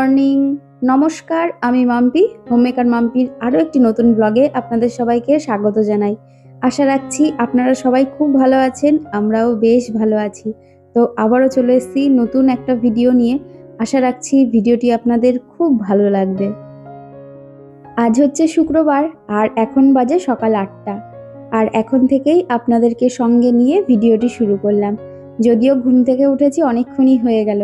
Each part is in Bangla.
মর্নিং। নমস্কার, আমি মাম্পি। হোমমেকার মাম্পির আরও একটি নতুন ব্লগে আপনাদের সবাইকে স্বাগত জানাই। আশা রাখছি আপনারা সবাই খুব ভালো আছেন, আমরাও বেশ ভালো আছি। তো আবারও চলে এসেছি নতুন একটা ভিডিও নিয়ে। আশা রাখছি ভিডিওটি আপনাদের খুব ভালো লাগবে। আজ হচ্ছে শুক্রবার আর এখন বাজে সকাল 8টা। আর এখন থেকেই আপনাদেরকে সঙ্গে নিয়ে ভিডিওটি শুরু করলাম। যদিও ঘুম থেকে উঠেছি অনেকক্ষণই হয়ে গেল,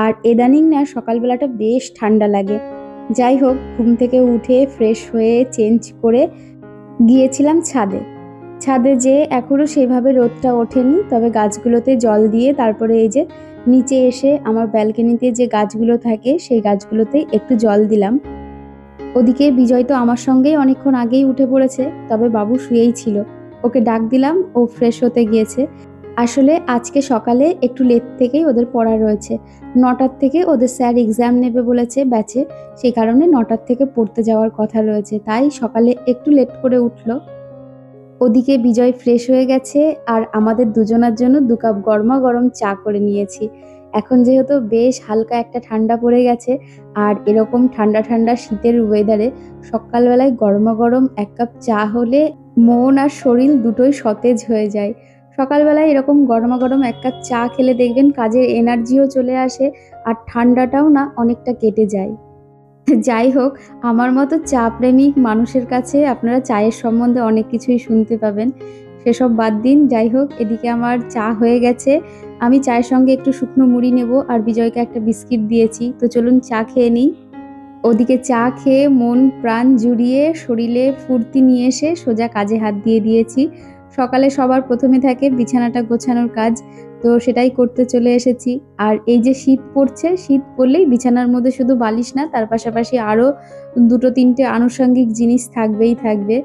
আর ইদানিং না সকালবেলাটা বেশ ঠান্ডা লাগে। যাই হোক, ঘুম থেকে উঠে ফ্রেশ হয়ে চেঞ্জ করে গিয়েছিলাম ছাদে। ছাদে যেয়ে এখনও সেভাবে রোদটা ওঠেনি, তবে গাছগুলোতে জল দিয়ে তারপরে এই যে নিচে এসে আমার ব্যালকনিতে যে গাছগুলো থাকে সেই গাছগুলোতে একটু জল দিলাম। ওদিকে বিজয় তো আমার সঙ্গেই অনেকক্ষণ আগেই উঠে পড়েছে, তবে বাবু শুয়েই ছিল। ওকে ডাক দিলাম, ও ফ্রেশ হতে গিয়েছে। আসলে আজকে সকালে একটু লেট থেকেই ওদের পড়া রয়েছে। 9টার থেকে ওদের স্যার এক্সাম নেবে বলেছে ব্যাচে, সেই কারণে 9টার থেকে পড়তে যাওয়ার কথা রয়েছে, তাই সকালে একটু লেট করে উঠলো। ওদিকে বিজয় ফ্রেশ হয়ে গেছে, আর আমাদের দুজনার জন্য 2 কাপ গরমা গরম চা করে নিয়েছি। এখন যেহেতু বেশ হালকা একটা ঠান্ডা পড়ে গেছে, আর এরকম ঠান্ডা ঠান্ডা শীতের ওয়েদারে সকালবেলায় গরমা গরম 1 কাপ চা হলে মন আর শরীর দুটোই সতেজ হয়ে যায়। সকালবেলায় এরকম গরমা গরম 1 কাপ চা খেলে দেখবেন কাজের এনার্জিও চলে আসে, আর ঠান্ডাটাও না অনেকটা কেটে যায়। যাই হোক, আমার মতো চা প্রেমিক মানুষের কাছে আপনারা চায়ের সম্বন্ধে অনেক কিছুই শুনতে পাবেন, সেসব বাদ দিন। যাই হোক, এদিকে আমার চা হয়ে গেছে। আমি চায়ের সঙ্গে একটু শুকনো মুড়ি নেব, আর বিজয়কে একটা বিস্কিট দিয়েছি। তো চলুন চা খেয়ে নিই। ওদিকে চা খেয়ে মন প্রাণ জুড়িয়ে শরীরে ফুর্তি নিয়ে এসে সোজা কাজে হাত দিয়ে দিয়েছি। সকালে সবার প্রথমে থাকে বিছানাটা গোছানোর কাজ, তো সেটাই করতে চলে এসেছি। আর এই যে শীত পড়ছে, শীত পড়লেই বিছানার মধ্যে শুধু বালিশ না, তার পাশাপাশি আরও 2-3টে আনুষঙ্গিক জিনিস থাকবেই থাকবে।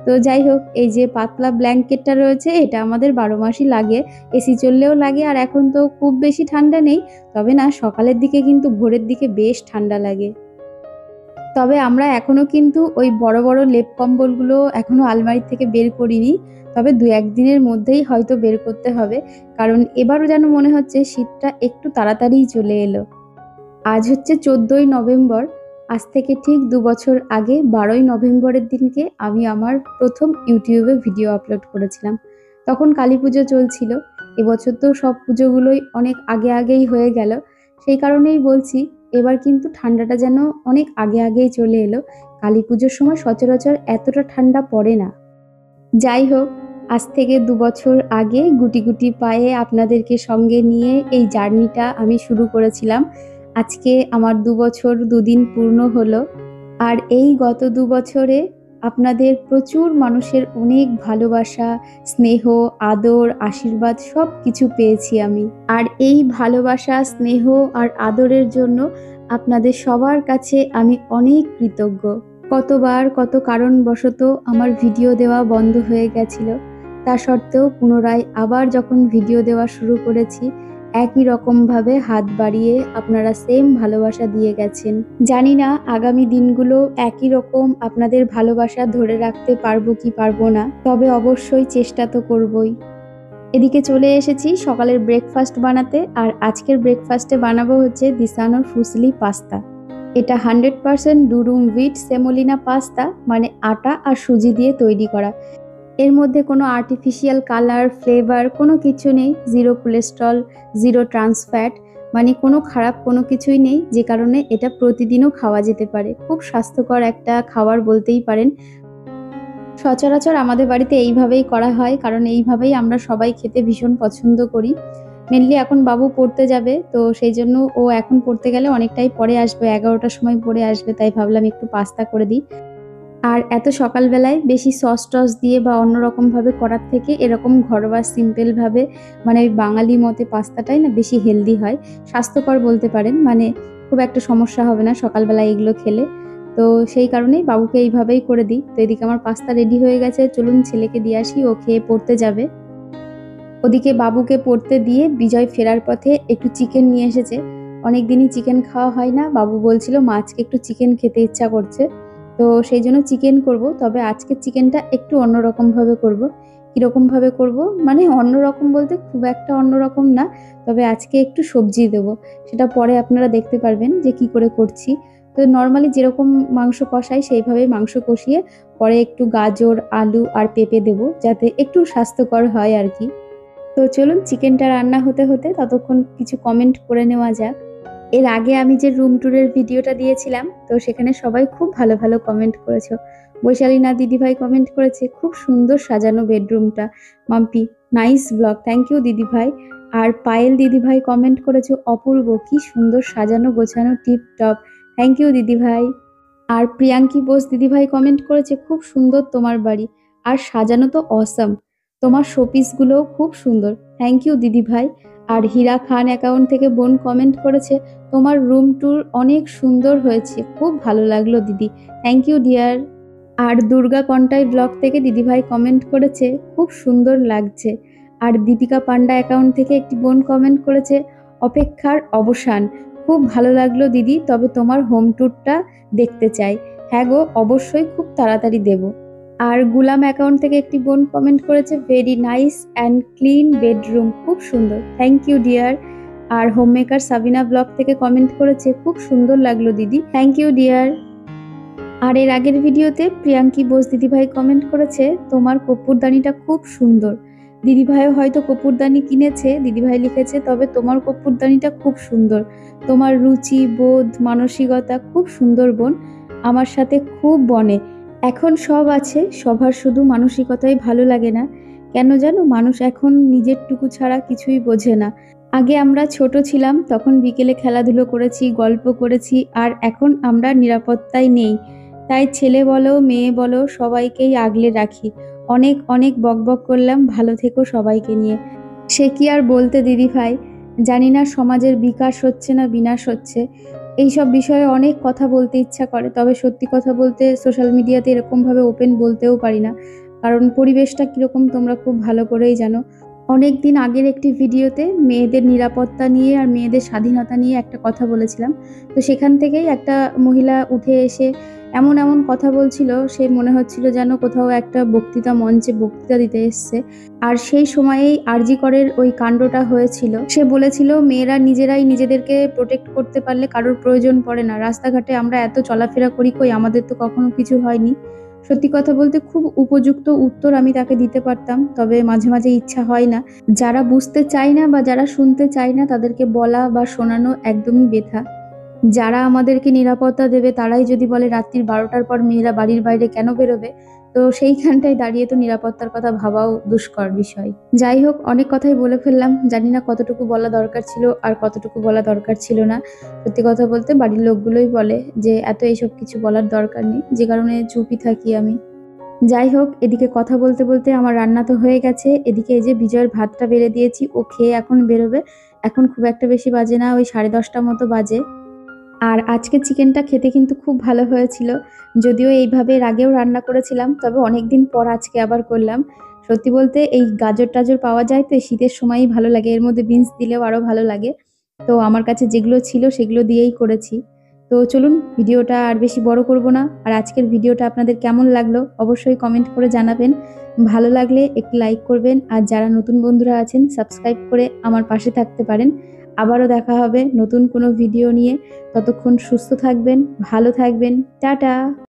তো যাই হোক, এই যে পাতলা ব্ল্যাঙ্কেটটা রয়েছে, এটা আমাদের 12 মাসই লাগে। এসি চললেও লাগে, আর এখন তো খুব বেশি ঠান্ডা নেই, তবে না সকালের দিকে কিন্তু ভোরের দিকে বেশ ঠান্ডা লাগে। তবে আমরা এখনো কিন্তু ওই বড় বড় লেপ কম্বলগুলো এখনো আলমারি থেকে বের করিনি। তবে 2-1 দিনের মধ্যেই হয়তো বের করতে হবে, কারণ এবারও যেন মনে হচ্ছে শীতটা একটু তাড়াতাড়িই চলে এলো। আজ হচ্ছে 14ই নভেম্বর। আজ থেকে ঠিক 2 বছর আগে 12ই নভেম্বরের দিনকে আমি আমার প্রথম ইউটিউবে ভিডিও আপলোড করেছিলাম। তখন কালী পুজো চলছিল। এবছর তো সব পুজোগুলোই অনেক আগে আগেই হয়ে গেল, সেই কারণেই বলছি এবার কিন্তু ঠান্ডাটা যেন অনেক আগে আগেই চলে এলো। কালী পুজোর সময় সচরাচর এতটা ঠান্ডা পড়ে না। যাই হোক, আজ থেকে 2 বছর আগে গুটি গুটি পায়ে আপনাদেরকে সঙ্গে নিয়ে এই জার্নিটা আমি শুরু করেছিলাম। আজকে আমার 2 বছর 2 দিন পূর্ণ হলো। আর এই গত 2 বছরে আপনাদের প্রচুর মানুষের অনেক ভালোবাসা, স্নেহ, আদর, আশীর্বাদ সব কিছু পেয়েছি আমি। আর এই ভালোবাসা, স্নেহ আর আদরের জন্য আপনাদের সবার কাছে আমি অনেক কৃতজ্ঞ। কতবার কত কারণবশত আমার ভিডিও দেওয়া বন্ধ হয়ে গেছিল, তা সত্ত্বেও পুনরায় আবার যখন ভিডিও দেওয়া শুরু করেছি, একই রকমভাবে হাত বাড়িয়ে আপনারা সেম ভালোবাসা দিয়ে গেছেন। জানি না আগামী দিনগুলো একই রকম আপনাদের ভালোবাসা ধরে রাখতে পারবো কি পারবো না, তবে অবশ্যই চেষ্টা তো করবই। এদিকে চলে এসেছি সকালের ব্রেকফাস্ট বানাতে, আর আজকের ব্রেকফাস্টে বানাবো হচ্ছে দিসানোর ফুসলি পাস্তা। এটা 100% ডুরুম হুইট সেমোলিনা পাস্তা, মানে আটা আর সুজি দিয়ে তৈরি করা। এর মধ্যে কোনো আর্টিফিশিয়াল কালার, ফ্লেভার কোনো কিছু নেই। 0 কোলেস্ট্রল, 0 ট্রান্স ফ্যাট, মানে কোনো খারাপ কোনো কিছুই নেই, যে কারণে এটা প্রতিদিনও খাওয়া যেতে পারে। খুব স্বাস্থ্যকর একটা খাবার বলতেই পারেন। সচরাচর আমাদের বাড়িতে এইভাবেই করা হয়, কারণ এইভাবেই আমরা সবাই খেতে ভীষণ পছন্দ করি। মেনলি এখন বাবু পড়তে যাবে, তো সেই জন্য ও এখন পড়তে গেলে অনেকটাই পরে আসবে, 11টার সময় পরে আসবে, তাই ভাবলাম একটু পাস্তা করে দিই। আর এত সকালবেলায় বেশি সস টস দিয়ে বা অন্যরকমভাবে করার থেকে এরকম ঘরোয়া সিম্পলভাবে, মানে ওই বাঙালি মতে পাস্তাটাই না বেশি হেলদি হয়, স্বাস্থ্যকর বলতে পারেন। মানে খুব একটা সমস্যা হবে না সকালবেলায় এগুলো খেলে। তো সেই কারণেই বাবুকে এইভাবেই করে দিই। তো এদিকে আমার পাস্তা রেডি হয়ে গেছে, চলুন ছেলেকে দিয়ে আসি, ও খেয়ে পড়তে যাবে। ওদিকে বাবুকে পড়তে দিয়ে বিজয় ফেরার পথে একটু চিকেন নিয়ে এসেছে। অনেক দিনই চিকেন খাওয়া হয় না, বাবু বলছিল মা আজকে একটু চিকেন খেতে ইচ্ছা করছে, তো সেই জন্য চিকেন করব। তবে আজকে চিকেনটা একটু অন্যরকমভাবে করব। কীরকমভাবে করব, মানে অন্যরকম বলতে খুব একটা অন্যরকম না, তবে আজকে একটু সবজি দেবো। সেটা পরে আপনারা দেখতে পারবেন যে কি করে করছি। তো নর্মালি যেরকম মাংস কষাই সেইভাবেই মাংস কষিয়ে পরে একটু গাজর, আলু আর পেঁপে দেবো, যাতে একটু স্বাস্থ্যকর হয় আর কি। তো চলুন চিকেনটা রান্না হতে হতে ততক্ষণ কিছু কমেন্ট করে নেওয়া যাক। এর আগে আমি যে রুম ট্যুরের ভিডিওটা দিয়েছিলাম, তো সেখানে সবাই খুব ভালো ভালো কমেন্ট করেছো। বৈশালীনা দিদিভাই কমেন্ট করেছে, খুব সুন্দর সাজানো বেডরুমটা Mampi, nice blog, thank you দিদিভাই। আর পায়েল দিদিভাই কমেন্ট করেছো, অপূর্ব, কি সুন্দর সাজানো গোছানো টিপ টপ, থ্যাংক ইউ দিদিভাই। আর প্রিয়াঙ্কি বোস দিদিভাই কমেন্ট করেছে, খুব সুন্দর তোমার বাড়ি, আর সাজানো তো অসাম, তোমার শোপিসগুলোও খুব সুন্দর, থ্যাংক ইউ দিদিভাই। আর হীরা খান অ্যাকাউন্ট থেকে বোন কমেন্ট করেছে, তোমার রুম ট্যুর অনেক সুন্দর হয়েছে, খুব ভালো লাগলো দিদি, থ্যাংক ইউ ডিয়ার। আর দুর্গা কন্টাই ব্লগ থেকে দিদিভাই কমেন্ট করেছে, খুব সুন্দর লাগছে। আর দীপিকা পান্ডা অ্যাকাউন্ট থেকে একটি বোন কমেন্ট করেছে, অপেক্ষার অবসান, খুব ভালো লাগলো দিদি, তবে তোমার হোম ট্যুরটা দেখতে চাই। হ্যাঁ গো, অবশ্যই খুব তাড়াতাড়ি দেব। আর গুলাম অ্যাকাউন্ট থেকে একটি বোন কমেন্ট করেছে, very nice and clean bedroom, খুব সুন্দর, থ্যাংক ইউ ডিয়ার। আর হোমমেকার সাবিনা ব্লগ থেকে কমেন্ট করেছে, খুব সুন্দর লাগলো দিদি, থ্যাংক ইউ ডিয়ার। আর এর আগের ভিডিওতে প্রিয়াঙ্কি বোস দিদিভাই কমেন্ট করেছে, তোমার কর্পূরদানিটা খুব সুন্দর। দিদিভাইও হয়তো কর্পূরদানি কিনেছে, দিদিভাই লিখেছে, তবে তোমার কর্পূরদানিটা খুব সুন্দর, তোমার রুচি, বোধ, মানসিকতা খুব সুন্দর বোন, আমার সাথে খুব বনে। এখন সব আছে, সবার শুধু মানসিকতাই ভালো লাগে না, কেন জানো, মানুষ এখন নিজেরটুকু ছাড়া কিছুই বোঝে না। আগে আমরা ছোট ছিলাম, তখন বিকেলে খেলাধুলো করেছি, গল্প করেছি, আর এখন আমরা নিরাপত্তায় নেই, তাই ছেলে বলো মেয়ে বলো সবাইকেই আগলে রাখি। অনেক অনেক বকবক করলাম, ভালো থেকো সবাইকে নিয়ে। সে কি আর বলতে দিদি ভাই, জানি না সমাজের বিকাশ হচ্ছে না বিনাশ হচ্ছে, এইসব বিষয়ে অনেক কথা বলতে ইচ্ছা করে, তবে সত্যি কথা বলতে সোশ্যাল মিডিয়াতে এরকমভাবে ওপেন বলতেও পারি না, কারণ পরিবেশটা কীরকম তোমরা খুব ভালো করেই জানো। অনেক দিন আগের একটি ভিডিওতে মেয়েদের নিরাপত্তা নিয়ে আর মেয়েদের স্বাধীনতা নিয়ে একটা কথা বলেছিলাম, তো সেখান থেকেই একটা মহিলা উঠে এসে এমন এমন কথা বলছিল, সে মনে হচ্ছিল যেন কোথাও একটা বক্তৃতা মঞ্চে বক্তৃতা দিতে এসছে। আর সেই সময়েই আরজি করের ওই কাণ্ডটা হয়েছিল, সে বলেছিল মেয়েরা নিজেরাই নিজেদেরকে প্রোটেক্ট করতে পারলে কারোর প্রয়োজন পড়ে না, রাস্তাঘাটে আমরা এত চলাফেরা করি, কই আমাদের তো কখনো কিছু হয়নি। সত্যি কথা বলতে খুব উপযুক্ত উত্তর আমি তাকে দিতে পারতাম, তবে মাঝে মাঝে ইচ্ছা হয় না, যারা বুঝতে চায় না বা যারা শুনতে চায় না তাদেরকে বলা বা শোনানো একদমই বৃথা। যারা আমাদেরকে নিরাপত্তা দেবে তারাই যদি বলে রাত্রির 12টার পর মেয়েরা বাড়ির বাইরে কেন বেরোবে, তো সেইখানটায় দাঁড়িয়ে তো নিরাপত্তার কথা ভাবাও দুষ্কর বিষয়। যাই হোক, অনেক কথাই বলে ফেললাম, জানি না কতটুকু বলা দরকার ছিল আর কতটুকু বলা দরকার ছিল না। সত্যি কথা বলতে বাড়ির লোকগুলোই বলে যে এত এইসব কিছু বলার দরকার নেই, যে কারণে চুপই থাকি আমি। যাই হোক, এদিকে কথা বলতে বলতে আমার রান্না তো হয়ে গেছে, এদিকে এই যে বিজয়ের ভাতটা বেড়ে দিয়েছি, ও খেয়ে এখন বেরোবে। এখন খুব একটা বেশি বাজে না, ওই 10:30 মতো বাজে। আর আজকে চিকেনটা খেতে কিন্তু খুব ভালো হয়েছিল, যদিও এইভাবে এর আগেও রান্না করেছিলাম, তবে অনেকদিন পর আজকে আবার করলাম। সত্যি বলতে এই গাজর টাজর পাওয়া যায় তো, শীতের সময়ই ভালো লাগে, এর মধ্যে বিনস দিলেও আরও ভালো লাগে। তো আমার কাছে যেগুলো ছিল সেগুলো দিয়েই করেছি। তো চলুন, ভিডিওটা আর বেশি বড় করব না। আর আজকের ভিডিওটা আপনাদের কেমন লাগলো অবশ্যই কমেন্ট করে জানাবেন। ভালো লাগলে একটি লাইক করবেন, আর যারা নতুন বন্ধুরা আছেন সাবস্ক্রাইব করে আমার পাশে থাকতে পারেন। আবারও দেখা হবে নতুন কোনো ভিডিও নিয়ে, ততক্ষণ সুস্থ থাকবেন, ভালো থাকবেন, টাটা।